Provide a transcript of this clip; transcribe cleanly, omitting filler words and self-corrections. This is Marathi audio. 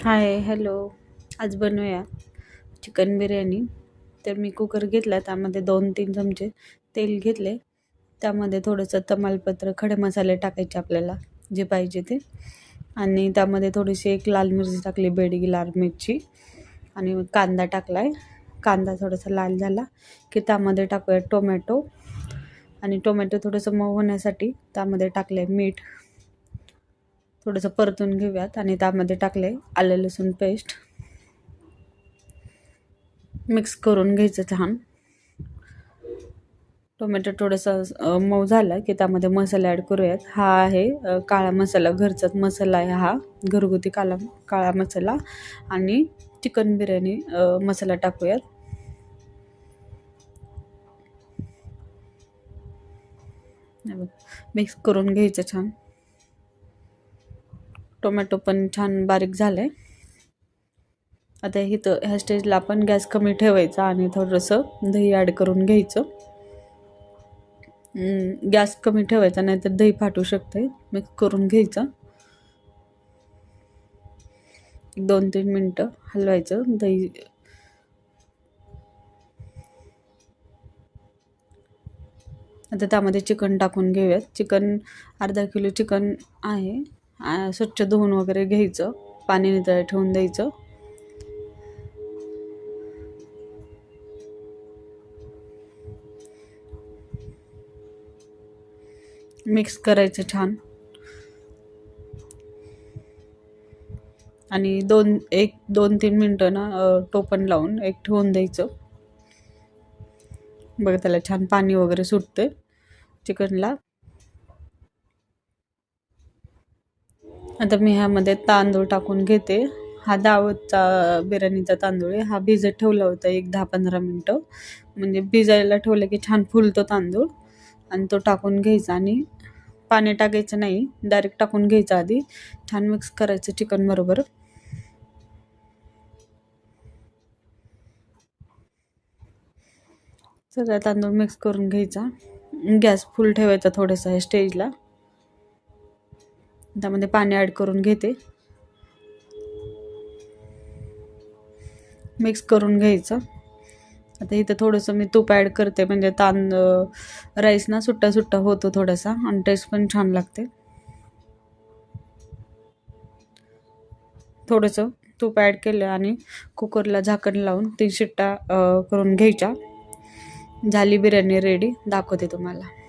हाय, हॅलो. आज बनवूया चिकन बिर्याणी. तर मी कुकर घेतला, त्यामध्ये 2-3 चमचे तेल घेतले. त्यामध्ये थोडंसं तमालपत्र, खडे मसाले टाकायचे आपल्याला जे पाहिजे ते. आणि त्यामध्ये थोडीशी एक लाल मिरची टाकली, बेडगी लाल मिरची. आणि कांदा टाकलाय. कांदा थोडासा लाल झाला की त्यामध्ये टाकूया टोमॅटो. आणि टोमॅटो थोडंसं मऊ होण्यासाठी त्यामध्ये टाकले मीठ. थोडंसं परतून घेऊयात आणि त्यामध्ये टाकले आलं लसूण पेस्ट. मिक्स करून घ्यायचं छान. टोमॅटो थोडंसं मऊ झाला की त्यामध्ये मसाले ॲड करूयात. हा आहे काळा मसाला, घरचाच मसाला आहे हा, घरगुती काळा मसाला. आणि चिकन बिर्याणी मसाला टाकूयात. मिक्स करून घ्यायचं छान. टोमॅटो पण छान बारीक झालं. आता ह्या स्टेजला आपण गॅस कमी ठेवायचा आणि थोडंसं दही ॲड करून घ्यायचं. गॅस कमी ठेवायचा, नाहीतर दही फाटू शकते. मिक्स करून घ्यायचं. 2-3 मिनटं हलवायचं दही. आता त्यामध्ये चिकन टाकून घेऊयात. अर्धा किलो चिकन आहे. स्वच्छ धुवून वगैरे घ्यायचं, पाणी नितळत ठेवून द्यायचं. मिक्स करायचं छान. आणि 2-3 मिनटं ना टोपण लावून ठेवून द्यायचं. बघा, त्याला छान पाणी वगैरे सुटते चिकनला. आता मी ह्यामध्ये तांदूळ टाकून घेते. हा दावतचा बिर्याणीचा तांदूळ आहे. हा भिजत ठेवला होता 10-15 मिनटं. म्हणजे भिजायला ठेवलं की छान फुलतो तांदूळ. आणि तो टाकून घ्यायचा आणि पाणी टाकायचं नाही, डायरेक्ट टाकून घ्यायचं आधी. छान मिक्स करायचं चिकन बरोबर. सगळा तांदूळ मिक्स करून घ्यायचा. गॅस फुल ठेवायचा थोडासा ह्या स्टेजला. त्यामध्ये पाणी ॲड करून घेते. मिक्स करून घ्यायचं. आता इथं थोडंसं मी तूप ॲड करते, म्हणजे राईस ना सुट्टा सुट्टा होतो थोडासा आणि टेस्ट पण छान लागते. थोडंसं तूप ॲड केलं आणि कुकरला झाकण लावून 3 शिट्ट्या करून घ्यायच्या. झाली बिर्याणी रेडी. दाखवते तुम्हाला.